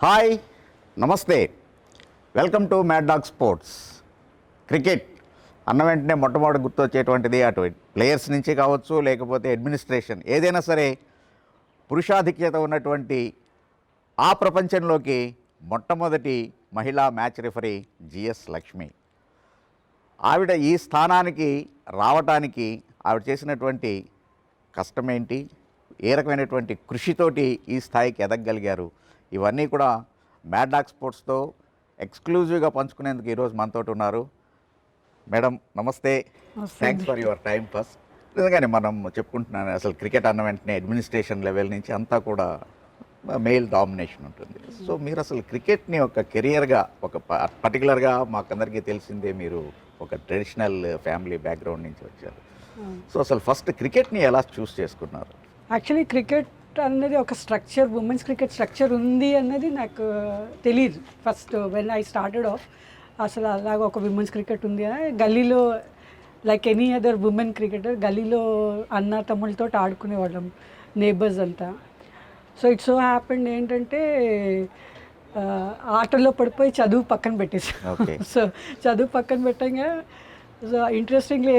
Hi, నమస్తే, welcome to mad dog sports. Cricket అన్న వెంటనే మొట్టమొదటి గుర్తొచ్చేటువంటిది అటు ప్లేయర్స్ నుంచి కావచ్చు, లేకపోతే అడ్మినిస్ట్రేషన్, ఏదైనా సరే పురుషాధిక్యత ఉన్నటువంటి ఆ ప్రపంచంలోకి మొట్టమొదటి మహిళా మ్యాచ్ రిఫరీ జిఎస్ లక్ష్మి. ఆవిడ ఈ స్థానానికి రావటానికి ఆవిడ చేసినటువంటి కష్టమేంటి, ఏ రకమైనటువంటి కృషితోటి ఈ స్థాయికి ఎదగగలిగారు, ఇవన్నీ కూడా మ్యాడ్ డాగ్ స్పోర్ట్స్తో ఎక్స్క్లూజివ్గా పంచుకునేందుకు ఈరోజు మనతో ఉన్నారు. మేడం నమస్తే, thanks for your time. First నిజంగానే మనం చెప్పుకుంటున్నాను, అసలు క్రికెట్ అన్న వెంటనే అడ్మినిస్ట్రేషన్ లెవెల్ నుంచి అంతా కూడా మెయిల్ డామినేషన్ ఉంటుంది. సో మీరు అసలు క్రికెట్ని ఒక కెరియర్గా, ఒక పర్టికులర్గా మాకందరికీ తెలిసిందే, మీరు ఒక ట్రెడిషనల్ ఫ్యామిలీ బ్యాక్గ్రౌండ్ నుంచి వచ్చారు. సో అసలు ఫస్ట్ క్రికెట్ని ఎలా చూస్ చేసుకున్నారు? యాక్చువల్లీ క్రికెట్ అనేది ఒక స్ట్రక్చర్, ఉమెన్స్ క్రికెట్ స్ట్రక్చర్ ఉంది అన్నది నాకు తెలియదు. First when I started of అసలు అలాగ ఒక ఉమెన్స్ క్రికెట్ ఉంది అని గల్లీలో, like any other women cricketer, గల్లీలో అన్న తమ్ముళ్ళతో ఆడుకునేవాళ్ళం, నేబర్స్ అంతా. సో ఇట్స్ సో హ్యాపెండ్ ఏంటంటే ఆటల్లో పడిపోయి చదువు పక్కన పెట్టేసాం. సో చదువు పక్కన పెట్టంగా so interestingly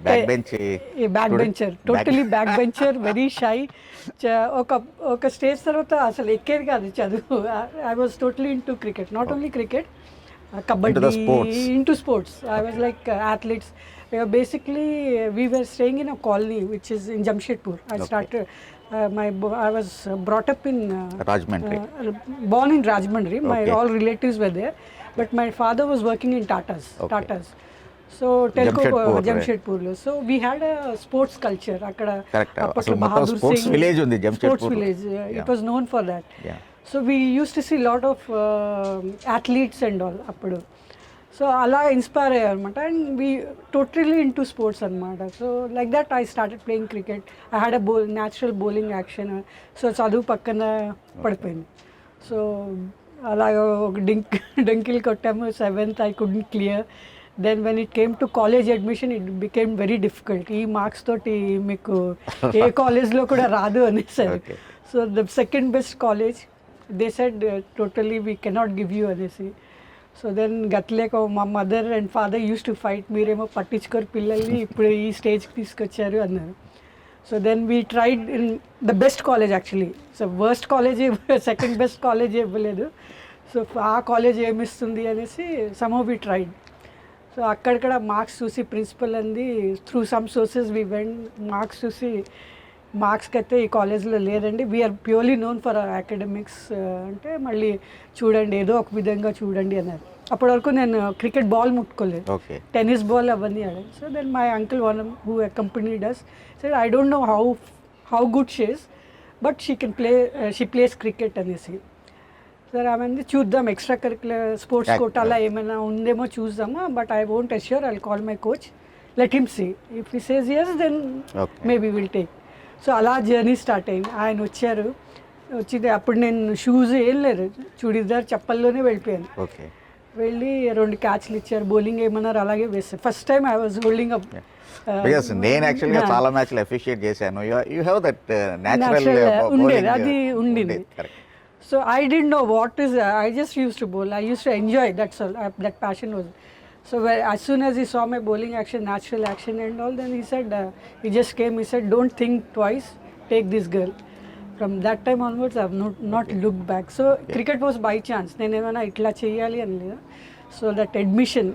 back bencher, totally back bencher, very shy. ఒక స్టేజ్ తర్వాత అసలు ఎక్కేది కాదు చదువు. I was totally into cricket, not only cricket, kabaddi, into sports. I was like athletes. Basically, we were staying in a colony which is in Jamshedpur. I started I was brought up in Rajahmundry. Born in Rajahmundry. My all relatives were there, but my father was working in Tatas. So Jamshedpur lo. So we had a sports culture akkada. Apatlo Bahadur Singh village undi Jamshedpur. Sports village. It was known for that. So we used to see a lot of athletes and all appudu. So ala inspire ayyaranamata, and we totally into sports anamata. So like that I started playing cricket. I had a natural bowling action. So chadu pakkana padipoyindi. So alaga dunkil kottamu, 7th I couldn't clear. Then when it came to college admission, it became very difficult. ఈ marks తోటి మీకు ఏ కాలేజ్లో కూడా రాదు అనేసారు. So the second best college they said totally we cannot give you అనేసి. So then గట్లేక మా mother and father used to fight, మీరేమో పట్టించుకోరు పిల్లల్ని, ఇప్పుడు ఈ స్టేజ్కి తీసుకొచ్చారు అన్నారు. So then we tried in the best college actually. So worst college, second best college ఇవ్వలేదు. సో ఆ కాలేజ్ ఏమిస్తుంది అనేసి సమ్హౌ వీ ట్రైడ్. సో అక్కడక్కడ మార్క్స్ చూసి ప్రిన్సిపల్ అంది, through some sources we went, marks చూసి మార్క్స్కి అయితే ఈ కాలేజ్లో లేదండి, we are purely known for our academics అంటే మళ్ళీ చూడండి, ఏదో ఒక విధంగా చూడండి అన్నారు. అప్పటి వరకు నేను క్రికెట్ బాల్ ముట్టుకోలేదు, టెన్నిస్ బాల్ అవన్నీ ఆడాను. So then my uncle one who accompanied us said I don't know how good she is, but she plays cricket అనేసి. సార్ ఆమె చూద్దాం, ఎక్స్ట్రా కరిక్యులర్ స్పోర్ట్స్ కోటాలో ఏమైనా ఉందేమో చూద్దామా, but I won't assure, I call my coach, let him see, if he says yes then maybe will take. So అలా journey start అయింది. ఆయన వచ్చారు, వచ్చింది అప్పుడు నేను షూస్ ఏం లేదు, చూడీదార్ చెప్పల్లోనే వెళ్ళిపోయాను. వెళ్ళి 2 క్యాచ్లు ఇచ్చారు, బౌలింగ్ ఏమన్నారు అలాగే వేస్తారు. First time I was holding up. నేను యాక్చువల్గా చాలా మ్యాచ్లు అప్రిషియేట్ చేశాను. యు హావ్ దట్ నేచురల్ ఉండేది, అది ఉండింది. So I didn't know what is, I just used to bowl. I used to enjoy, that's all, that passion was. So as soon as he saw my bowling action, natural action and all, then he said, he just came, he said, don't think twice, take this girl. From that time onwards, I have not looked back. So cricket was by chance. Nenu emana itla cheyali anleda. So that admission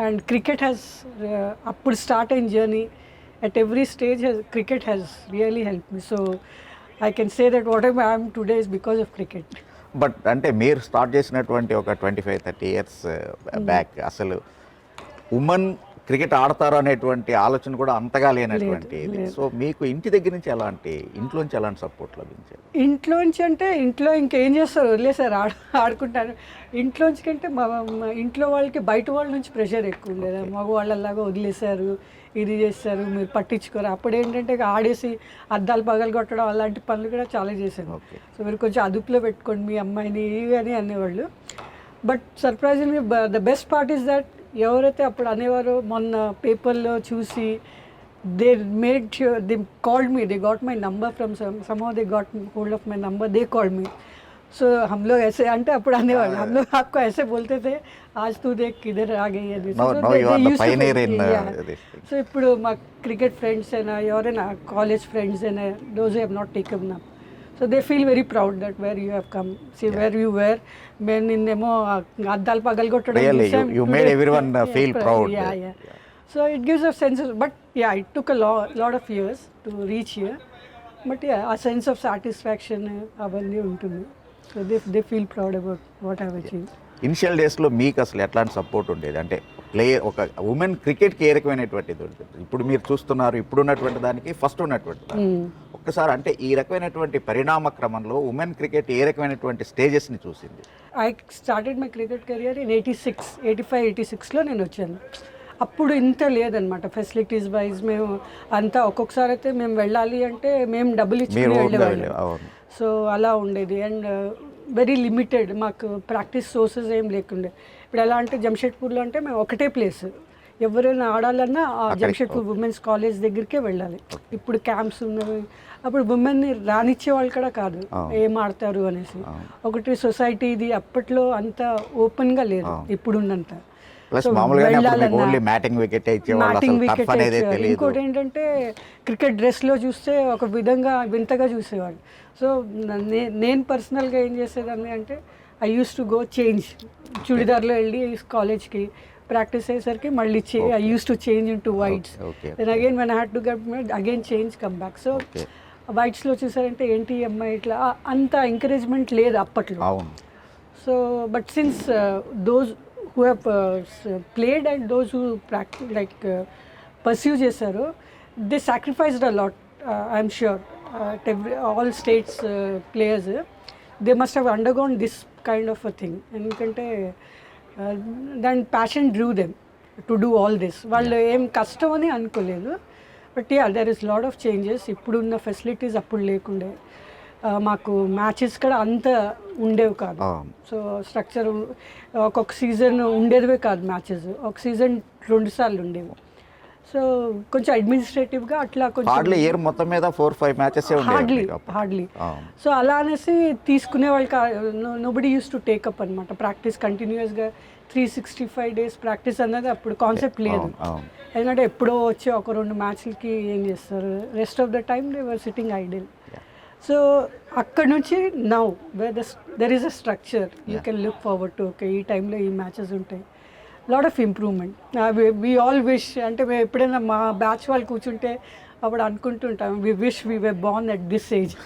and cricket has, appudu start in journey, at every stage cricket has really helped me. So I can say that whatever I am today is because of cricket. But అంటే మీరు start చేసినటువంటి ఒక 25-30 years back అసలు women cricket ఆడతారు అనేటువంటి ఆలోచన కూడా అంతగా లేనటువంటి ఇది. సో మీకు ఇంటి దగ్గర నుంచి ఇంట్లోంచి ఎలాంటి సపోర్ట్ లభించేది? ఇంట్లోంచి అంటే ఇంట్లో ఇంకేం చేస్తారు, వదిలేసారు, ఆడుకుంటారు. ఇంట్లోంచి కంటే మా ఇంట్లో వాళ్ళకి బయట వాళ్ళ నుంచి ప్రెషర్ ఎక్కువ ఉండేది. మగవాళ్ళలాగా వదిలేశారు, ఇది చేస్తారు, మీరు పట్టించుకోరు. అప్పుడు ఏంటంటే ఆడేసి అద్దాలు పగలు కొట్టడం అలాంటి పనులు కూడా చాలా చేశాను. సో మీరు కొంచెం అదుపులో పెట్టుకోండి మీ అమ్మాయిని అని అనేవాళ్ళు. But surprisingly the best part is that ఎవరైతే అప్పుడు అనేవారో మొన్న పేపర్లో చూసి they made sure, they called me, they got my number from somehow they got hold of my number, they called me. सो हम लोग ऐसे అంటే అప్పుడు అనేవాళ్ళు हम लोग आपको ऐसे बोलते थे आज तू देख किधर आ गई है Now you are the pioneer in this thing. So ఇప్పుడు మా క్రికెట్ ఫ్రెండ్స్ అయినా ఎవరైనా కాలేజ్ ఫ్రెండ్స్ అయినా those have not taken up so they feel very proud that where you have come see where you were మేము నిన్నేమో అద్దాలు పగలగొట్టడం Really, చూసాం. you made everyone feel proud. Yeah. So it gives a sense of, but yeah, it took a lot of years to reach here. But yeah, a sense of satisfaction అవన్నీ ఉంటుంది. So they feel proud about what I've achieved. Initial డేస్లో మీకు అసలు ఎట్లాంటి support ఉండేది? అంటే player ఒక women క్రికెట్కి ఏ రకమైనటువంటిది ఉంటుంది? ఇప్పుడు మీరు చూస్తున్నారు, ఇప్పుడు ఉన్నటువంటి దానికి ఫస్ట్ ఉన్నటువంటి దానికి. ఒక్కసారి అంటే ఈ రకమైనటువంటి పరిణామ క్రమంలో ఉమెన్ క్రికెట్ ఏ రకమైనటువంటి స్టేజెస్ని చూసింది? I started my cricket career in 85-86లో నేను వచ్చాను. అప్పుడు ఇంత లేదనమాట ఫెసిలిటీస్ వైజ్. మేము అంతా ఒక్కొక్కసారి అయితే మేము వెళ్ళాలి అంటే మేము డబ్బులు ఇచ్చి వెళ్ళేవాళ్ళం. సో అలా ఉండేది అండ్ వెరీ లిమిటెడ్. మాకు ప్రాక్టీస్ సోర్సెస్ ఏం లేకుండే. ఇప్పుడు ఎలా అంటే జంషెడ్పూర్లో అంటే మేము ఒకటే ప్లేస్, ఎవరైనా ఆడాలన్నా ఆ జంషెడ్పూర్ ఉమెన్స్ కాలేజ్ దగ్గరికే వెళ్ళాలి. ఇప్పుడు క్యాంప్స్ ఉన్నవి. అప్పుడు ఉమెన్ని రానిచ్చే వాళ్ళు కూడా కాదు, ఏం ఆడతారు అనేసి. ఒకటి సొసైటీది అప్పట్లో అంత ఓపెన్గా లేదు ఇప్పుడున్నంత. ఇంకోటి ఏంటంటే క్రికెట్ డ్రెస్లో చూస్తే ఒక విధంగా వింతగా చూసేవాడు. సో నేను పర్సనల్గా ఏం చేసేదాన్ని అంటే I used to go change, చుడిదార్లో వెళ్ళి కాలేజ్కి ప్రాక్టీస్ అయ్యేసరికి మళ్ళీ I used to change into whites. Then again when I had to get again change come back. So వైట్స్లో చూసారంటే ఏంటి అమ్మాయి ఇట్లా అంత ఎంకరేజ్మెంట్ లేదు అప్పట్లో. So but since those who have played and those who practice pursue చేశారు, they sacrificed a lot. I'm sure all states players they must have undergone this kind of a thing. ఎందుకంటే దాని passion drew them to do all this. వాళ్ళు ఏం కష్టం అని అనుకోలేదు. But yeah there is lot of changes. ఇప్పుడున్న facilities అప్పుడు లేకుండే. మాకు మ్యాచెస్ కూడా అంత ఉండేవి కాదు. సో స్ట్రక్చర్ ఒక్కొక్క సీజన్ ఉండేదివే కాదు మ్యాచెస్. ఒక సీజన్ 2 సార్లు ఉండేవి. సో కొంచెం అడ్మినిస్ట్రేటివ్గా అట్లా కొంచెం ఇయర్ మొత్తం మీద 4-5 మ్యాచెస్ హార్డ్లీ. సో అలా అనేసి తీసుకునే వాళ్ళు నోబడి యూస్ టు టేకప్ అనమాట. ప్రాక్టీస్ కంటిన్యూస్గా 365 days ప్రాక్టీస్ అన్నది అప్పుడు కాన్సెప్ట్ లేదు. ఎందుకంటే ఎప్పుడో వచ్చి ఒక 2 మ్యాచ్లకి ఏం చేస్తారు, rest of the time they were sitting idle. So అక్కడ నుంచి now there is a structure you can look forward to. Okay, ఈ టైంలో ఈ మ్యాచెస్ ఉంటాయి. Lot of improvement. We all wish అంటే మేము ఎప్పుడైనా మా బ్యాచ్ వాళ్ళు కూర్చుంటే అప్పుడు అనుకుంటుంటాం, we wish we were born at this age.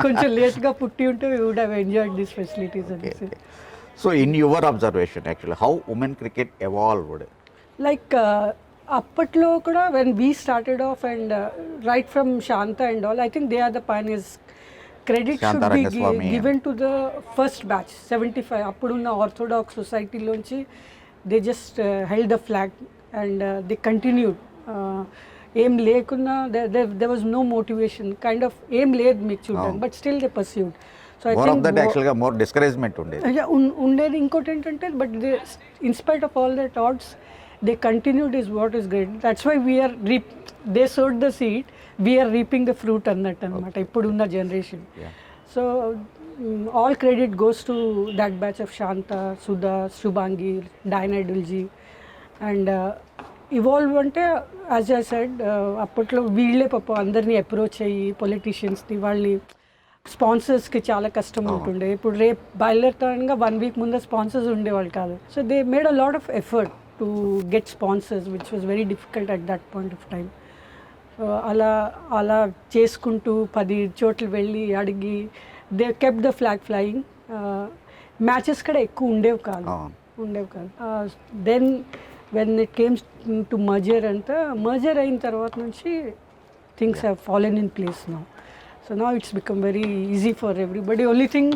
కొంచెం లేట్గా పుట్టి ఉంటే we would have enjoyed this facilities అనేసి. So in your observation actually how women cricket evolved? Like అప్పట్లో కూడా when we started off and right from Shanta and all, I think they are the pioneers. Credit should be given to the first batch 75. అప్పుడున్న orthodox సొసైటీలోంచి they just held the flag and they continued. ఏం లేకున్నా they was no motivation kind of ఏం లేదు మీకు చూడడానికి, but still they pursued. So I think more discouragement ఉండేది. ఇంకోటి ఏంటంటే but they in spite of all that odds they continued is what is great. That's why we are they sowed the seed, we are reaping the fruit అన్నట్టు అనమాట ఇప్పుడున్న generation. So all credit goes to that batch of Shanta, Sudha, Shubhangi, Diana Dulji and evolve అంటే as I said అప్పట్లో వీళ్ళే పాప అందరినీ approach అయ్యి పొలిటీషియన్స్ని వాళ్ళని స్పాన్సర్స్కి చాలా కష్టం ఉంటుండే. ఇప్పుడు రేపు బయలుదేరతానుగా 1 week ముందే స్పాన్సర్స్ ఉండేవాళ్ళు కాదు. So they made a lot of effort to get sponsors, which was very difficult at that point of time. So అలా చేసుకుంటూ 10 చోట్ల వెళ్ళి అడిగి they kept the flag flying. Matches కూడా ఎక్కువ ఉండేవి కాదు. Then when it came to merger అయిన తర్వాత నుంచి things have fallen in place now. So now it's become very easy for everybody. Only thing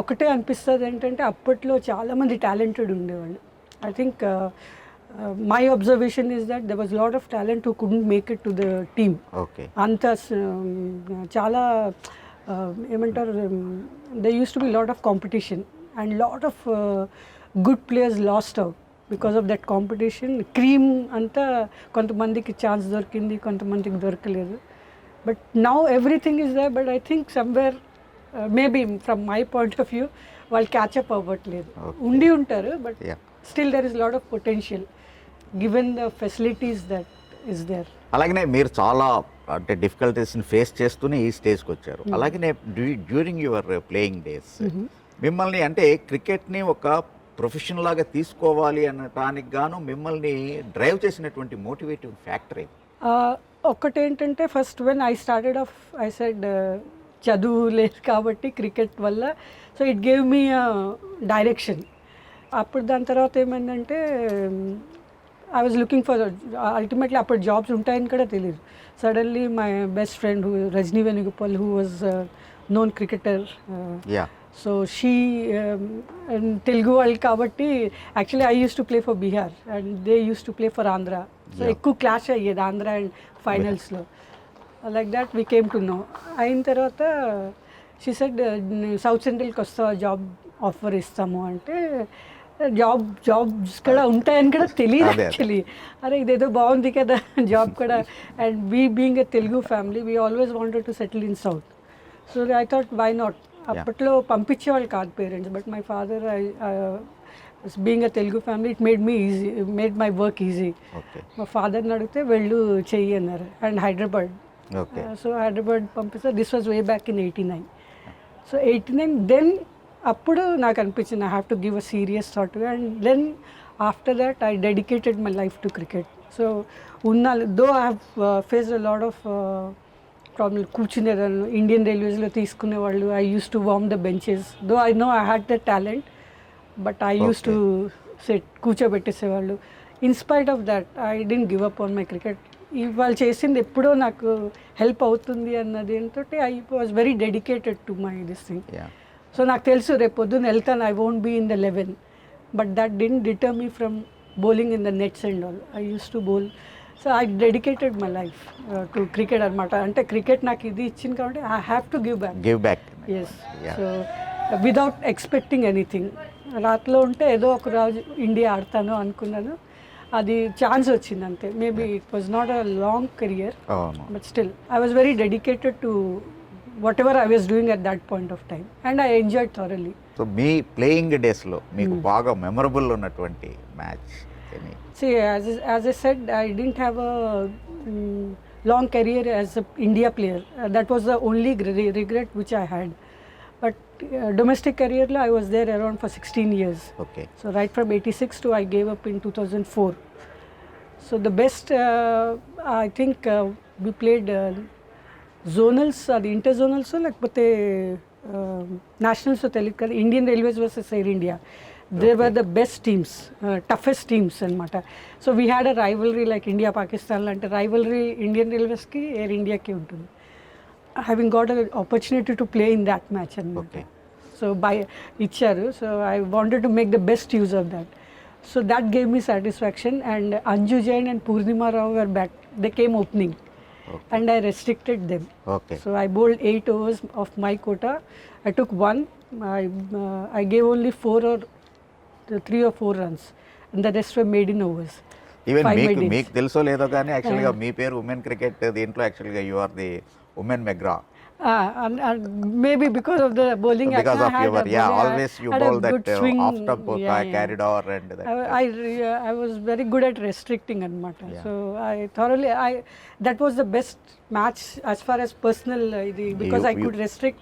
ఒకటే అనిపిస్తుంది ఏంటంటే అప్పట్లో చాలామంది టాలెంటెడ్ ఉండేవాళ్ళు. I think my observation is that there was a lot of talent who couldn't make it to the team. Okay. Anta chala emantaru there used to be a lot of competition and lot of good players lost out because of that competition. Cream anta kontamandiki chance dorkindi, kontamandiki dorkaledu. But now everything is there, but I think somewhere maybe from my point of view వాళ్ళు catch up అవ్వట్లేదు. ఉండి ఉంటారు, but Yeah. Still there is lot of potential given the facilities that is there. అలాగనే మీరు చాలా అంటే డిఫికల్టీస్ని face చేస్తూనే ఈ స్టేజ్కి వచ్చారు. అలాగనే డ్యూరింగ్ యువర్ ప్లేయింగ్ డేస్ మిమ్మల్ని అంటే క్రికెట్ని ఒక ప్రొఫెషన్ లాగా తీసుకోవాలి అనటానికి గాను మిమ్మల్ని డ్రైవ్ చేసినటువంటి మోటివేటివ్ ఫ్యాక్టర్ ఏంటి? ఒక్కటేంటంటే first when I started off I said చదువు లేదు కాబట్టి క్రికెట్ వల్ల, so it gave me direction. అప్పుడు దాని తర్వాత ఏమైందంటే I was looking for ultimately అప్పుడు జాబ్స్ ఉంటాయని కూడా తెలియదు. Suddenly my best friend who Rajani Venugopal who was known cricketer, yeah so she Telugu వాళ్ళు కాబట్టి actually I used to play for Bihar and they used to play for Andhra. So ఎక్కువ clash అయ్యేది Andhra and ఫైనల్స్లో. Like that we came to know. అయిన తర్వాత she said south సెంట్రల్కి వస్తా job offer ఇస్తాము అంటే జాబ్స్ కూడా ఉంటాయని కూడా తెలియదు యాక్చువల్లీ. అరే ఇదేదో బాగుంది కదా జాబ్ కూడా. And we being a Telugu family we always wanted to settle in south. So I thought why not. అప్పట్లో పంపించేవాళ్ళు కాదు parents, but my father being a Telugu family it made my work easy. మా ఫాదర్ని అడిగితే వెళ్ళు చెయ్యి అన్నారు. అండ్ హైదరాబాద్, సో హైదరాబాద్ పంపిస్తే this was way back in 89. So 89 then అప్పుడు నాకు అనిపించింది I have to give a serious thought. And then after that I dedicated my life to cricket. So though I have faced a lot of problem. కూర్చునేదాన్ని Indian రైల్వేస్లో తీసుకునేవాళ్ళు. I used to warm the benches. Though I know I had the talent, but I used to కూర్చోబెట్టేసేవాళ్ళు. In spite of that I didn't give up on my cricket. వాళ్ళు చేసింది ఎప్పుడో నాకు help అవుతుంది అన్నది ఏంటో I was very dedicated to my this thing. So నాకు తెలుసు రేపు పొద్దున్న వెళ్తాను, I won't be in the 11, but that didn't deter me from bowling in the nets and all. I used to bowl. So I dedicated my life to cricket అనమాట. అంటే cricket నాకు ఇది ఇచ్చింది కాబట్టి I have to give back. Yes. So without expecting anything. రాత్రిలో ఉంటే ఏదో ఒక రోజు ఇండియా ఆడతాను అనుకున్నాను, అది ఛాన్స్ వచ్చింది అంతే. Maybe it was not a long career, but still I was very dedicated to whatever I was doing at that point of time and I enjoyed thoroughly. So మీ playing డేస్లో మీకు బాగా memorable ఉన్నటువంటి match? See, as I said, I didn't have a long career as an India player. That was the only regret which I had. But domestic career, I was there around for 16 years. Okay. So right from 86 to I gave up in 2004. So the best, I think we played zonals, the interzonals, like nationals, Indian Railways versus Air India. They were the best teams, toughest teams anamata. So we had a rivalry like India Pakistan lante rivalry Indian Railways ki Air India ki untundi. Having got an opportunity to play in that match anamata. So by icharu, so I wanted to make the best use of that. So that gave me satisfaction. And Anju Jain and Purnima Rao were back. They came opening. And I restricted them. So I bowled 8 overs of my quota. I took one. I gave only 3 or 4 runs, and the rest were maiden overs. Even మీకు తెలుసో లేదో కానీ యాక్చువల్గా మీ పేరు women cricket దీంట్లో యాక్చువల్గా you are the women మెగ్రా. Maybe because of the bowling. Because of your, always you bowl that off stump carried over and that. I was very good at restricting anamata. So I thoroughly, that was the best match as far as personal, because I could restrict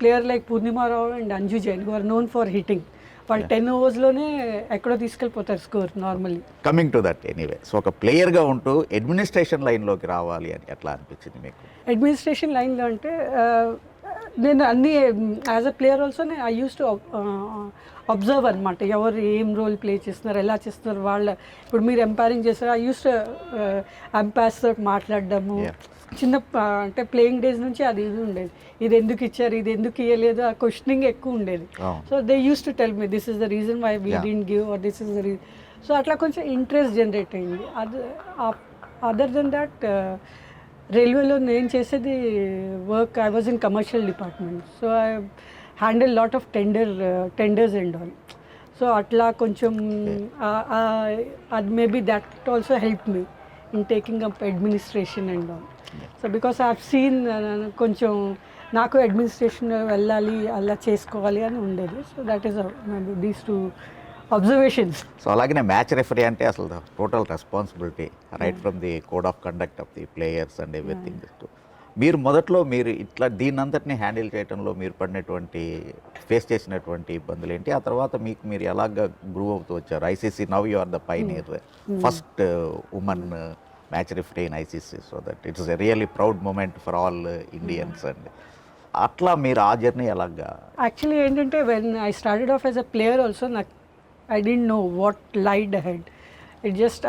player like Purnima Rao and Anju Jain, who are known for hitting. వాళ్ళు 10 ఓవర్స్లోనే ఎక్కడో తీసుకెళ్ళిపోతారు score normally. Coming to that anyway, so ఒక ప్లేయర్గా ఉంటూ administration లైన్లోకి రావాలి అని ఎట్లా అనిపించింది మీకు? అడ్మినిస్ట్రేషన్ లైన్లో అంటే నేను అన్ని as a player also I used to observe అనమాట. ఎవరు ఏం రోల్ ప్లే చేస్తున్నారు, ఎలా చేస్తున్నారు వాళ్ళ. ఇప్పుడు మీరు ఎంపైరింగ్ చేస్తారు, ఐ యూస్ టు ఎంపైర్స్ తోటి మాట్లాడడము. చిన్న అంటే ప్లేయింగ్ డేస్ నుంచి అది ఇది ఉండేది. ఇది ఎందుకు ఇచ్చారు, ఇది ఎందుకు ఇవ్వలేదు, ఆ క్వశ్చనింగ్ ఎక్కువ ఉండేది. So they used to tell me this is the reason why we didn't give or this is the reason. So అట్లా కొంచెం ఇంట్రెస్ట్ జనరేట్ అయింది. అదర్ దెన్ దట్ రైల్వేలో నేను చేసేది work, I was in commercial department. So I handle lot of tenders and all. So అట్లా కొంచెం అది maybe that also help me in taking up administration and all. So because I have seen కొంచెం నాకు administration వెళ్ళాలి అలా చేసుకోవాలి అని ఉండేది. So that is these two observations. So అలాగనే మ్యాచ్ రెఫరీ అంటే అసలు total responsibility right from the code of conduct of the players and everything. మీరు మొదట్లో మీరు ఇట్లా దీని అంతటిని హ్యాండిల్ చేయడంలో మీరు పడినటువంటి ఫేస్ చేసినటువంటి ఇబ్బందులు ఏంటి? ఆ తర్వాత మీకు మీరు ఎలాగ గ్రూ అవుతూ వచ్చారు? ICC now you are the pioneer, first women match referee in ICC, so that it's a really proud moment for all Indians. And అట్లా మీరు ఆ జర్నీ ఎలాగా? యాక్చువల్లీ ఏంటంటే when I started off as a player also నాకు I didn't know what lied ahead.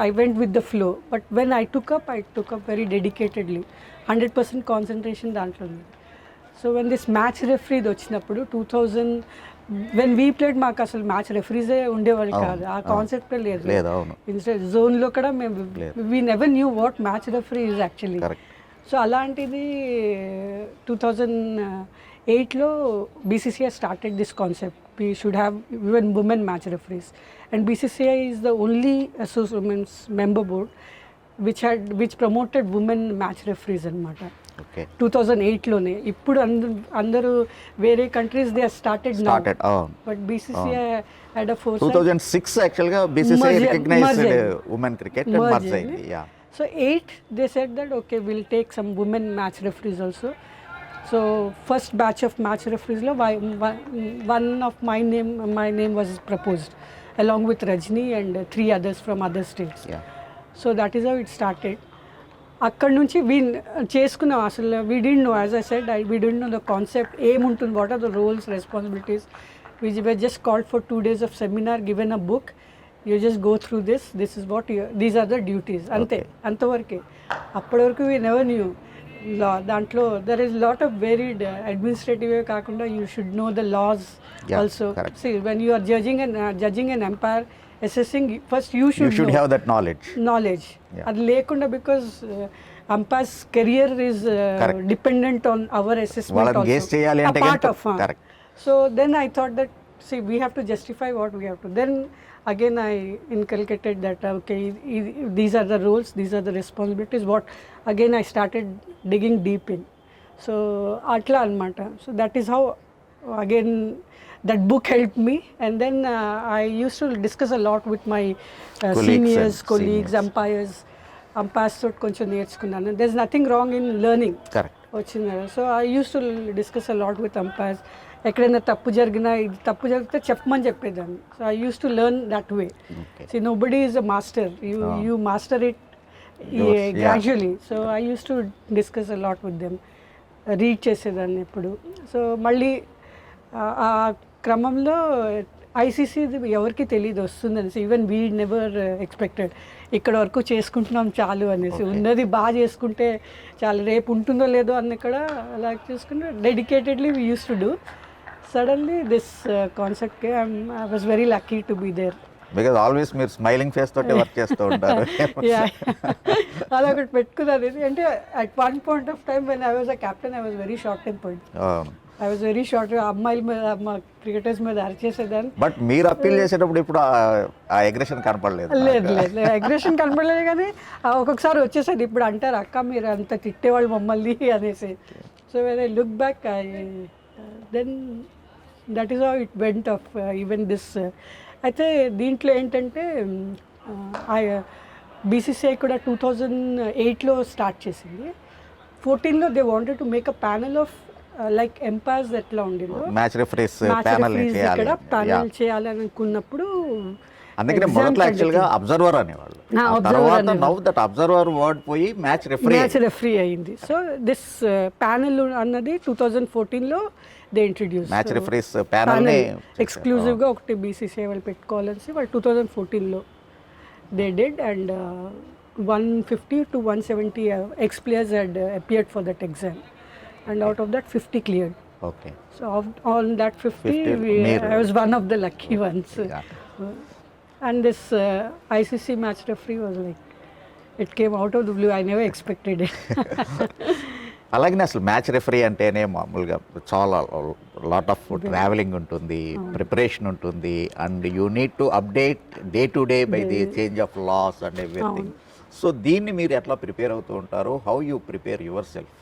I went with the flow. But when I took up very dedicatedly. 100% concentration దాంట్లో ఉంది. So when this match referee వచ్చినప్పుడు 2000 when we played మాకు అసలు match రెఫరీసే ఉండేవాళ్ళు కాదు, ఆ కాన్సెప్టే లేదు. ఇన్స్టెడ్ జోన్లో కూడా మేము we never knew what match referee is actually. So అలాంటిది 2008లో BCCI started this concept. We should have even women match referees, and BCCI is the only women's member board which promoted women match referees anamata. Okay. 2008లోనే. ఇప్పుడు అందరూ వేరే countries they started now. But BCCI had a foresight. 2006 యాక్చువల్గా BCCI recognized women cricket and merged అయింది. Yeah. So 8 they said that okay we'll take some women match referees also. So first batch of match referees lo one of my name was proposed along with Rajni and 3 others from other states. Yeah. So that is how it started. అక్కడ నుంచి we చేసుకున్నాం అసలు. We didn't know, as I said, we didn't know the concept, ఏముంటుంది, what are the roles, responsibilities. We were just called for 2 days of seminar, given a book, you just go through this is what these are the duties, అంతే, అంతవరకే. అప్పటి వరకు we never knew. దాంట్లో there is lot of varied administrative కాకుండా you should know the laws also. See when you are judging an umpire, assessing, first you should have that knowledge. అది లేకుండా because umpire's career is dependent on our assessment also. Guess చేయాలి అంటే part of correct. So then I thought that we have to justify what we have to. Then again I inculcated that okay these are the roles, these are the responsibilities. What again I started digging deep in. So atla anamata. So that is how again that book helped me. And then I used to discuss a lot with my colleagues, umpires తో కొంచెం నేర్చుకున్నాను. There's nothing wrong in learning. Correct. So I used to discuss a lot with umpires. ఎక్కడైనా తప్పు జరిగినా, ఇది తప్పు జరిగితే చెప్పమని చెప్పేదాన్ని. So I used to learn that way. See nobody is a master, you master it gradually. So I used to discuss a lot with them, read చేసేదాన్ని ఎప్పుడు. సో మళ్ళీ ఆ క్రమంలో ఐసీసీ ఎవరికి తెలియదు వస్తుందని. Even we never expected. ఇక్కడ వరకు చేసుకుంటున్నాం చాలు అనేసి, ఉన్నది బాగా చేసుకుంటే చాలు, రేపు ఉంటుందో లేదో అన్న ఇక్కడ అలా చేసుకుంటే dedicatedly we use to do. Suddenly this concept came. I was very lucky to be there. Because always మీరు స్మైలింగ్ ఫేస్ తోటి వర్క్ చేస్తూ ఉంటారు. అదొకటి పెట్టుకున్నది. అంటే at one point of time when I was a captain I was very short tempered. I was very short. అమ్మాయిల మీద, మా క్రికెటర్స్ మీద అరిచేసేదాన్ని. బట్ మీరు అప్పీల్ చేసేటప్పుడు ఇప్పుడు ఆ అగ్రెషన్ కనపడలేదు? లేదు అగ్రెషన్ కనపడలేదు, కానీ ఒక్కొక్కసారి వచ్చేసేది. ఇప్పుడు అంటారు అక్క మీరు అంత తిట్టేవాళ్ళు మమ్మల్ని అనేసి. So when I look back then that is how it went off. Even this అయితే దీంట్లో ఏంటంటే BCCI కూడా 2008లో స్టార్ట్ చేసింది. 14లో they wanted to make a panel of like umpires ఎట్లా ఉండిందో మ్యాచ్ రెఫరీస్ ప్యానెల్ ఇక్కడ ప్యానెల్ చేయాలని అనుకున్నప్పుడు అందుకనే మొదట్లో యాక్చువల్గా అబ్జర్వర్ అనేవాళ్ళు. తర్వాత నౌ దట్ అబ్జర్వర్ వర్డ్ పోయి మ్యాచ్ రెఫరీ అయింది. సో దిస్ ప్యానెల్ అన్నది 2014లో they introduce. Match referees panel ఎక్స్క్లూజివ్గా ఒకటి BCCI వాళ్ళు పెట్టుకోవాలని వాళ్ళు 2014లో they did. And 150 to 170 ex-players had appeared for that exam, and out of that 50 cleared. Okay. So on that 50 I was one of the lucky ones. And this ICC match referee was like, it came out of the blue. I never expected it. అలాగనే అసలు match referee అంటేనే మామూలుగా చాలా lot of travelling ఉంటుంది, preparation ఉంటుంది, and you need to update day to day by the change of laws and everything. So దీన్ని మీరు ఎట్లా ప్రిపేర్ అవుతూ ఉంటారు? How you prepare yourself?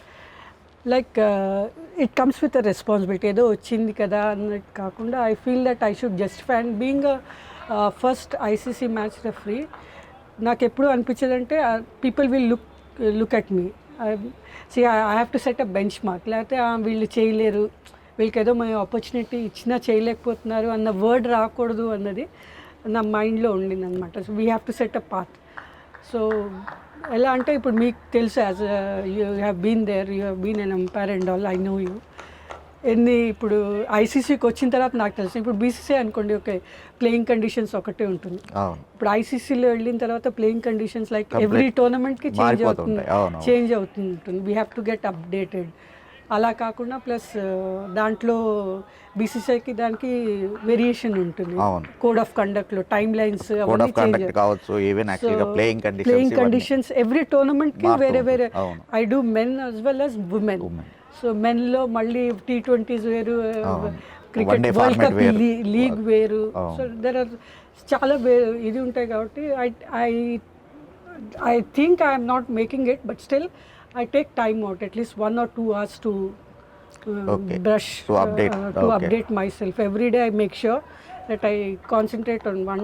Like it comes with a responsibility. ఏదో వచ్చింది కదా అన్నట్టు కాకుండా I feel that I should justify and being first ICC match referee నాకు ఎప్పుడు అనిపించేదంటే people will look at me. I have to set a bench mark. లేకపోతే వీళ్ళు చేయలేరు, వీళ్ళకి ఏదో మేము ఆపర్చునిటీ ఇచ్చినా చేయలేకపోతున్నారు అన్న వర్డ్ రాకూడదు అన్నది నా మైండ్లో ఉండింది అనమాట. So we have to set a path. So ఎలా అంటే ఇప్పుడు మీకు తెలుసు, as you have been there, you have been an umpire and all, I know you. ఇప్పుడు ఐసీసీకి వచ్చిన తర్వాత నాకు తెలుసు. ఇప్పుడు బీసీసీ అనుకోండి, ఓకే ప్లేయింగ్ కండిషన్స్ ఒకటే ఉంటుంది. ఇప్పుడు ఐసీసీలో వెళ్ళిన తర్వాత ప్లేయింగ్ కండిషన్స్ లైక్ ఎవ్రీ టోర్నమెంట్కి చేంజ్ అవుతుంటుంది. We have to get updated. అలా కాకుండా ప్లస్ దాంట్లో బీసీసీఐకి దానికి వేరియేషన్ ఉంటుంది. కోడ్ ఆఫ్ కండక్ట్లో timelines playing conditions every టోర్నమెంట్కి వేరే వేరే. I do men as well as women. So మెన్లో మళ్ళీ T20s వేరు, క్రికెట్ వరల్డ్ కప్ లీగ్ వేరు. సో దెర్ ఆర్ చాలా ఇది ఉంటాయి కాబట్టి I think I'm not making it, but still I take time out, at least 1 or 2 hours to brush, to update myself. Every day I make sure that I concentrate on one,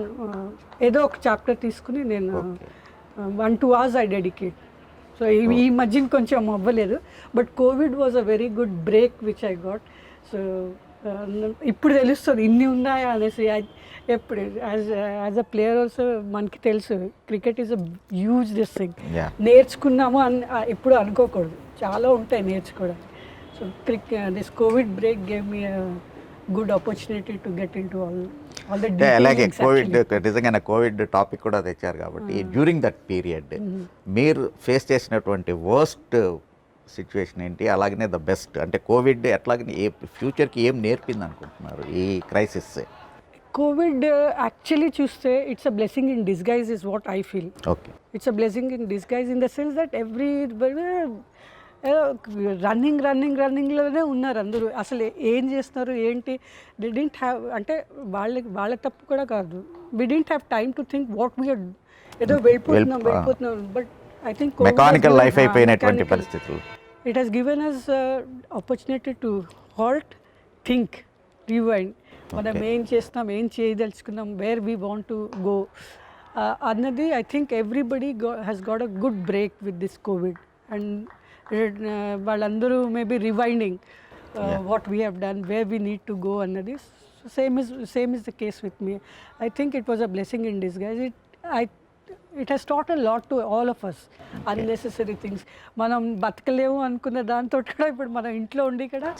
ఏదో ఒక chapter తీసుకుని నేను 1-2 hours I dedicate. So ఈ మధ్యన కొంచెం అవ్వలేదు, but Covid was a very good break which I got. So ఇప్పుడు తెలుస్తుంది ఇన్ని ఉన్నాయా అనేసి. ఎప్పుడు యాజ్ అ ప్లేయర్ ఆల్సో మనకి తెలుసు cricket is a huge this thing. నేర్చుకున్నాము అని ఎప్పుడు అనుకోకూడదు, చాలా ఉంటాయి నేర్చుకోవడానికి. So this Covid break gave me good opportunity to get in to all the. అలాగే కోవిడ్ నిజంగానే కోవిడ్ టాపిక్ కూడా తెచ్చారు కాబట్టి డ్యూరింగ్ దట్ పీరియడ్ మీరు ఫేస్ చేసినటువంటి వర్స్ట్ సిచ్యువేషన్ ఏంటి, అలాగనే ద బెస్ట్, అంటే కోవిడ్ ఎట్లాగనే ఫ్యూచర్కి ఏం నేర్పింది అనుకుంటున్నారు ఈ క్రైసిస్? కోవిడ్ యాక్చువల్లీ చూస్తే it's a blessing in disguise is what I feel. Okay, it's a blessing in disguise in the sense that రన్నింగ్లోనే ఉన్నారు అందరూ. అసలు ఏం చేస్తున్నారు ఏంటి, దే డింట్ హ్యావ్, అంటే వాళ్ళ తప్పు కూడా కాదు. We didn't have time to think what we're, ఏదో వెళ్ళిపోతున్నాం. But I think mechanical life అయిపోయినటువంటి పరిస్థితులు. It has given us opportunity to halt, think, rewind. మనం ఏం చేస్తున్నాం, ఏం చేయదలుచుకున్నాం, where we want to go అన్నది. I think everybody has got a good break with this COVID. And వాళ్ళందరూ maybe rewinding what we have done, where we need to go అన్నది. Same is the case with me. I think it was a blessing in disguise. It has taught a lot to all of us. Unnecessary things మనం బతకలేము అనుకున్న దాంతో కూడా ఇప్పుడు మనం ఇంట్లో ఉండి కూడా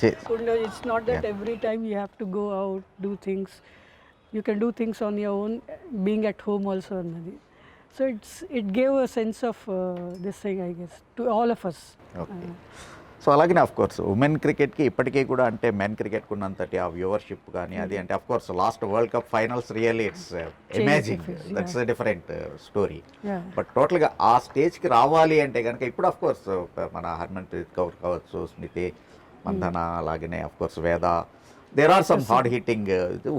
it's not that every time you have to go out, do things. You can do things on your own, being at home also అన్నది. So it gave a sense of this thing I guess to all of us. So అలాగనే of course women క్రికెట్కి ఇప్పటికీ కూడా అంటే men క్రికెట్కి ఉన్నంతటి ఆ viewership కానీ అది అంటే of course last world cup finals really it's amazing, that's a different story. But టోటల్గా ఆ స్టేజ్కి రావాలి అంటే కనుక ఇప్పుడు ఆఫ్ కోర్స్ మన హర్మన్ప్రీత్ కౌర్ కావచ్చు, స్మృతి మంధన, అలాగనే of course Veda, there are some hard hitting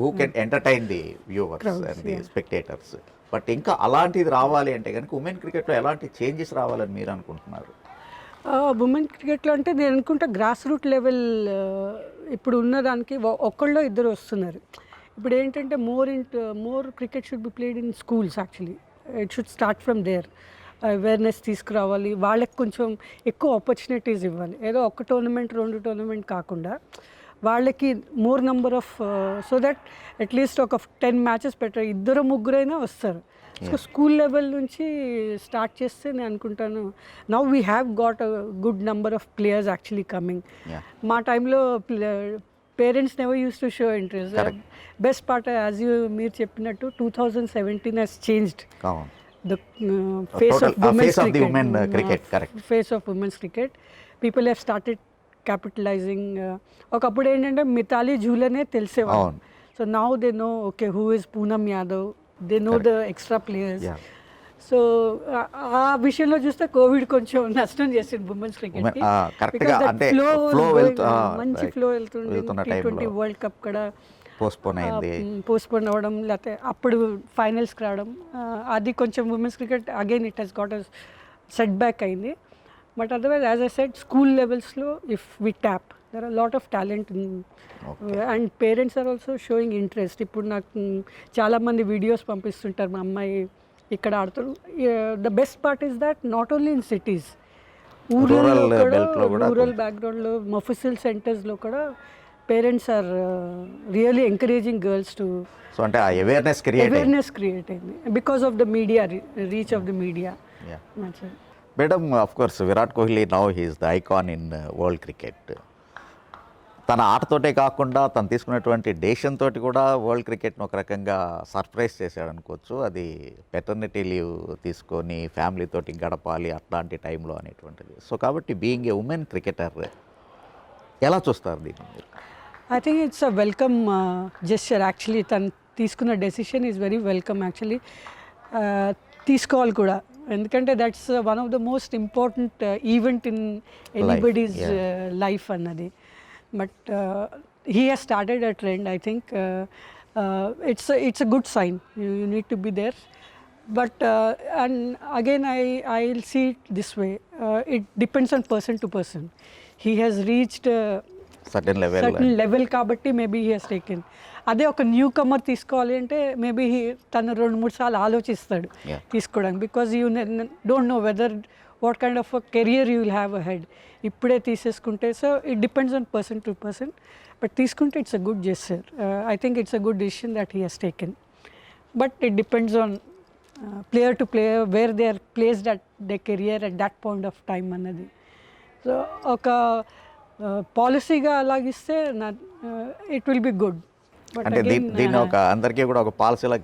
who can entertain the viewers and the spectators. But ఇంకా అలాంటిది రావాలి అంటే కనుక ఉమెన్ క్రికెట్లో ఎలాంటి చేంజెస్ రావాలని మీరు అనుకుంటున్నారు? ఉమెన్ క్రికెట్లో అంటే నేను అనుకుంటా గ్రాస్ రూట్ లెవెల్ ఇప్పుడు ఉన్నదానికి ఒక్కళ్ళో ఇద్దరు వస్తున్నారు. ఇప్పుడు ఏంటంటే more cricket should be played in schools. Actually it should start from there. Awareness తీసుకురావాలి, వాళ్ళకి కొంచెం ఎక్కువ ఆపర్చునిటీస్ ఇవ్వాలి. ఏదో ఒక టోర్నమెంట్ 2 టోర్నమెంట్ కాకుండా వాళ్ళకి more number of, so that at least ఒక 10 మ్యాచెస్ పెట్టారు, 2-3 వస్తారు. సో స్కూల్ లెవెల్ నుంచి స్టార్ట్ చేస్తే నేను అనుకుంటాను now we have got a good number of players actually coming. మా టైంలో parents never use to show interest. Best part as మీరు చెప్పినట్టు 2017 has changed the face of women's cricket. Face of women's cricket. People have started capitalizing. ఒకప్పుడు ఏంటంటే మితాలీ జూలనే తెలిసేవాళ్ళు. So now they know okay who is Poonam Yadav, they know the extra players. So ఆ విషయంలో చూస్తే Covid కొంచెం నష్టం చేసింది ఉమెన్స్ క్రికెట్. మంచి ఫ్లో వెళ్తుంది. T20 వరల్డ్ కప్ కూడా పోస్ట్పోన్ అవ్వడం, లేకపోతే అప్పుడు ఫైనల్స్కి రావడం, అది కొంచెం women's cricket again it has got set back అయింది. But otherwise as I said school లెవెల్స్లో if we tap there are lot of talent and parents are also showing interest. ఇప్పుడు నాకు చాలామంది వీడియోస్ పంపిస్తుంటారు, మా అమ్మాయి ఇక్కడ ఆడుతారు. The best part is that not only in cities, Rural belt లో కూడా రూరల్ బ్యాక్గ్రౌండ్లో మఫుసిల్ సెంటర్స్లో కూడా parents are really encouraging girls to so అంటే ఆ అవేర్నెస్ క్రియేట్ క్రియేట్ అయింది because of the media, reach of the media. Madam, of course Virat Kohli now he's the icon in world cricket. తన ఆటతోటే కాకుండా తను తీసుకున్నటువంటి డెసిషన్ తోటి కూడా వరల్డ్ క్రికెట్ను ఒక రకంగా సర్ప్రైజ్ చేశాడు అనుకోవచ్చు. అది పెటర్నిటీ లీవ్ తీసుకొని ఫ్యామిలీ తోటి గడపాలి అట్లాంటి టైంలో అనేటువంటిది. సో కాబట్టి బీయింగ్ ఏ ఉమెన్ క్రికెటర్ ఎలా చూస్తారు దీన్ని? I think it's a welcome gesture. Actually తను తీసుకున్న decision is very welcome. Actually తీసుకోవాలి కూడా, ఎందుకంటే that's one of the most important event in anybody's life అన్నది. But he has started a trend. I think it's a good sign. You need to be there. But and again I'll see it this way. It depends on person to person. He has reached certain level కాబట్టి maybe he has taken. అదే ఒక new comer తీసుకోవాలి అంటే maybe తను 2-3 సార్లు ఆలోచిస్తాడు తీసుకోవడానికి. Because you don't know whether what kind of a career you will have ahead. ఇప్పుడే తీసేసుకుంటే so it depends on person to person. But తీసుకుంటే it's a good gesture. I think it's a good decision that he has taken. But it depends on player to player where they are placed at their career at that point of time అన్నది. So ఒక పాలసీగా అలాగిస్తే it will be good. But అంటే దీన్ని ఒక అందరికీ కూడా ఒక పాలసీలా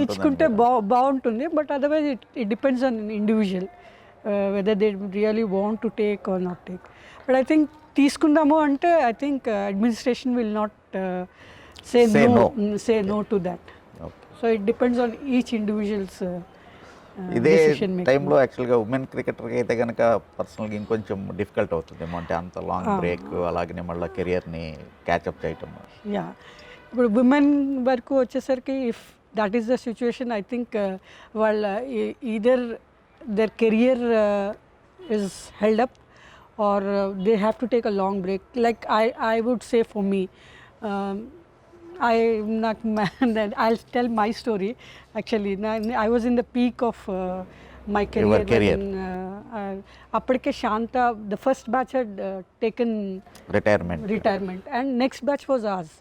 ఇచ్చుకుంటే బాగుంటుంది. But otherwise it depends on individual whether they really want to take or not take. But I think తీసుకుందాము అంటే I think administration will not say no to that. So it depends on each individuals. ఇదే టైంలో యాక్చువల్గా women క్రికెటర్కి అయితే కనుక పర్సనల్గా ఇంకొంచెం difficult అవుతుందేమో, అంటే అంత లాంగ్ బ్రేక్, అలాగనే మళ్ళీ కెరియర్ని క్యాచప్ చేయటం. యా, ఇప్పుడు ఉమెన్ వరకు వచ్చేసరికి if that is the situation, I think వాళ్ళ either their career is held up or they have to take a long break. Like I would say for me, I'll tell my story. Actually, I was in the peak of my career. Appadike Shanta, the first batch had taken retirement and next batch was ours.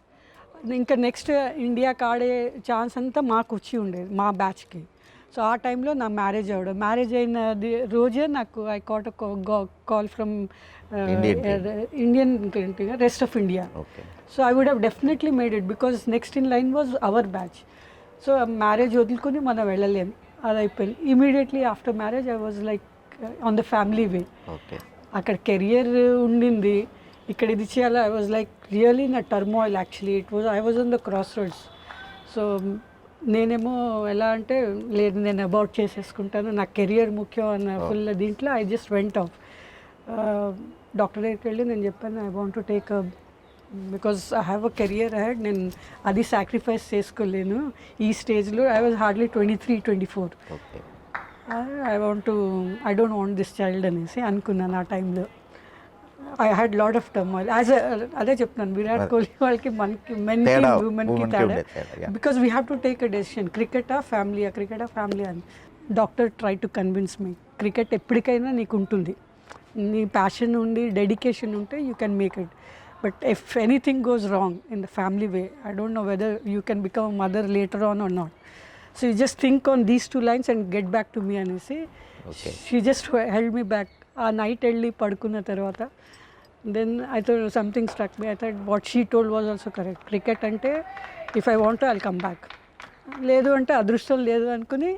ఇంకా next ఇండియాకి ఆడే chance అంతా మాకు వచ్చి ఉండేది, మా బ్యాచ్కి. So ఆ టైంలో నా మ్యారేజ్ అవ్వడం, మ్యారేజ్ అయిన రోజే నాకు I caught call from Indian rest of India. So I would have definitely made it because next in line was our batch. So marriage వదులుకొని మనం వెళ్ళలేము, అది అయిపోయింది. Immediately after marriage I was like on the family way. అక్కడ career ఉండింది, ఇక్కడ ఇది చేయాలి. I was like really in a turmoil actually. I was on the crossroads. So నేనేమో ఎలా అంటే లేదు, నేను అబౌట్ చేసేసుకుంటాను, నా కెరియర్ ముఖ్యం అన్న ఫుల్ దీంట్లో I just went off. Doctor దగ్గరికి వెళ్ళి నేను చెప్పాను I want to take because I have a career ahead, నేను అది సాక్రిఫైస్ చేసుకోలేను ఈ స్టేజ్లో. I was hardly 23-24. I don't want this child అనేసి అనుకున్నాను ఆ టైంలో. I had lot of turmoil. అదే చెప్తున్నాను, విరాట్ కోహ్లీ వాళ్ళకి మనకి మెన్కి ఉమెన్కి తేడా. Because we have to take a decision, క్రికెటా ఫ్యామిలీయా, క్రికెటా ఫ్యామిలీ అని. Doctor try to convince me, cricket ఎప్పటికైనా నీకు ఉంటుంది, నీ ప్యాషన్ ఉండి డెడికేషన్ ఉంటే you can make it. But if anything goes wrong in the family way, I don't know whether you can become mother later on or not. So you just think on these 2 lines and get back to me అనేసి she just held me back. ఆ night వెళ్ళి పడుకున్న తర్వాత then I thought something struck me. I thought what she told was also correct. Cricket ante if I want to I'll come back, ledu ante adrushtam ledu anukuni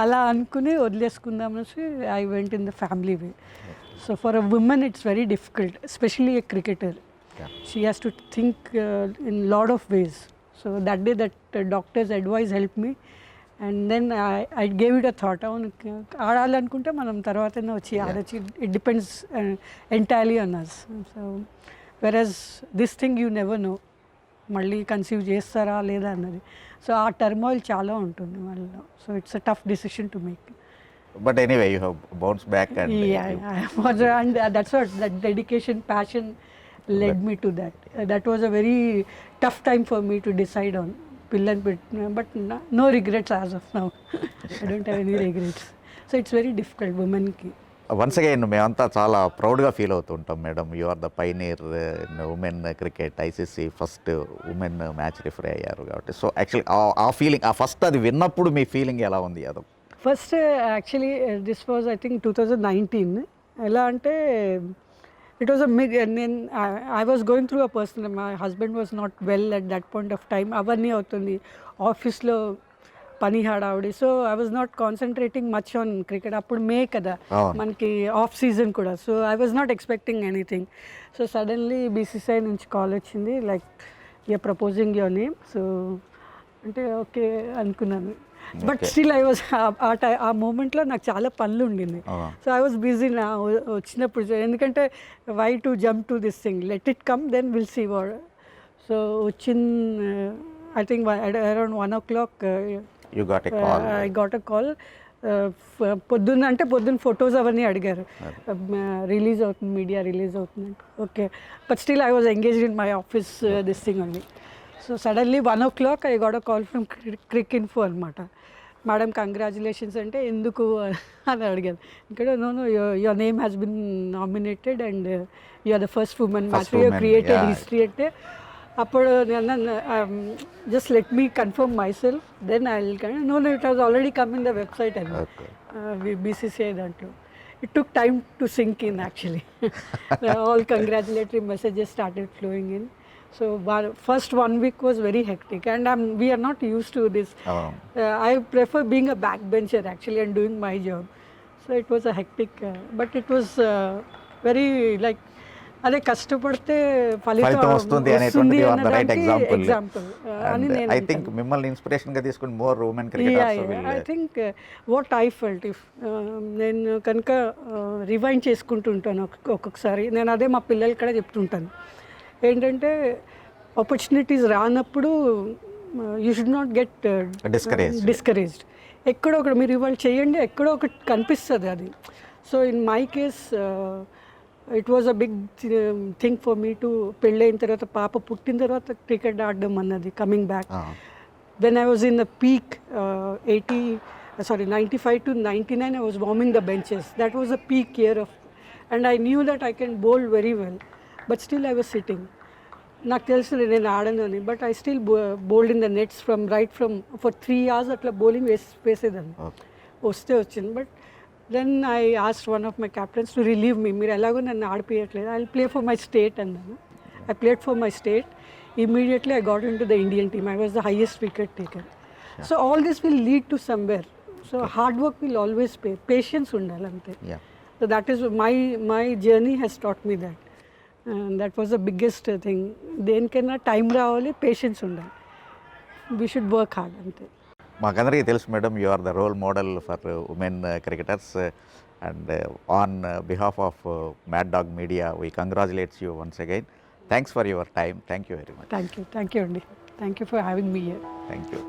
ala anukuni odleskundam anesi I went in the family way. So for a woman it's very difficult, especially a cricketer. She has to think in lot of ways. So that day that doctor's advice helped me. And then I gave it a thought. ఆడాలనుకుంటే మనం తర్వాతనే వచ్చి ఆడొచ్చు. It depends entirely on us. So whereas this thing you never know, మళ్ళీ conceive చేస్తారా లేదా అన్నది. So ఆ turmoil చాలా ఉంటుంది వాళ్ళలో. So it's a tough decision to make. But anyway you have bounce back. And that's what, that dedication, passion led me to that. That was a very tough time for me to decide on pillan but no regrets as of now. I don't have any regrets. So it's very difficult women ki. Once again మేమంతా చాలా ప్రౌడ్గా feel అవుతుంటాం madam. You are the pioneer in women cricket. ICC first women match referee అయ్యారు కాబట్టి so actually ఆ feeling, ఆ first అది విన్నప్పుడు మీ ఫీలింగ్ ఎలా ఉంది Yadav? First actually this was I think 2019. ఎలా అంటే ఇట్ వాజ్ నేను I was going through a personal, my husband was not well at that point of time. అవన్నీ అవుతుంది ఆఫీస్లో పని హడావుడి. So I was not concentrating much on cricket. అప్పుడు May కదా మనకి ఆఫ్ సీజన్ కూడా. So I was not expecting anything. So suddenly BCCI నుంచి కాల్ వచ్చింది, like you're proposing your name. So అంటే ఓకే అనుకున్నాను. బట్ స్టిల్ ఐ వాజ్ ఆ మూమెంట్లో నాకు చాలా పనులు ఉండింది. సో ఐ వాజ్ బిజీ నా వచ్చినప్పుడు. ఎందుకంటే why to jump to this thing, let it come then will see what. So వచ్చిన I think around 1 o'clock you got a call. I got a call. పొద్దున్న ఫొటోస్ అవన్నీ అడిగారు, release అవుతుంది, media release అవుతుంది. Okay, but still I was engaged in my office this thing only. So suddenly 1 o'clock I got a call from Cricinfo అనమాట. Madam congratulations అంటే ఎందుకు అని అడిగాను. ఇక్కడ no your name has been nominated and you are the first women match, you created history అంటే. అప్పుడు నేను just let me confirm myself then I will know it was already come in the website and BCCI దాంట్లో. It took time to sink in actually. All congratulatory messages started flowing in. So first 1 week was very hectic and we are not used to this. I prefer being a backbencher actually and doing my job. So it was a hectic, but it was very like అదే కష్టపడితే ఫలితం వస్తుంది అనేటువంటి right example అని నేను I think మిమ్మల్ని ఇన్స్పిరేషన్గా తీసుకుని more women cricketers. I think what I felt if నేను కనుక రివైండ్ చేసుకుంటూ ఉంటాను ఒక్కొక్కసారి. నేను అదే మా పిల్లలకి కూడా చెప్తుంటాను ఏంటంటే ఆపర్చునిటీస్ రానప్పుడు you should not get discouraged. ఎక్కడో ఒకటి మీరు ఇవాళ చేయండి, ఎక్కడో ఒకటి కనిపిస్తుంది అది. So in my case it was a big thing for me to పెళ్ళైన తర్వాత, పాప పుట్టిన తర్వాత క్రికెట్ ఆడడం అన్నది coming back. When I was in the peak 95 to 99 I was warming the benches. That was a peak year of, and I knew that I can bowl very well. But still I was sitting. నాకు తెలుసు నేను ఆడనని, but I still bowled in the nets for 3 hours అట్లా bowling వేసేదాన్ని. వస్తే వచ్చింది. But then I asked one of my captains to relieve me. మీరు ఎలాగో నన్ను ఆడిపోయట్లేదు, I will play for my state అన్నాను. I played for my state. Immediately I got in to the Indian team. I was the highest wicket taker. So all this will lead to somewhere. So hard work will always pay. Patience ఉండాలి అంతే. So that is my journey has taught me that. That was the biggest thing. దేనికైనా time రావాలి, patience ఉండాలి. We should work hard అంతే. మాకందరికీ తెలుసు madam, you are the role model for women cricketers and on behalf of Mad Dog Media we congratulates you once again. Thanks for your time. Thank you very much. Thank you అండి. Thank you for having me here. Thank you.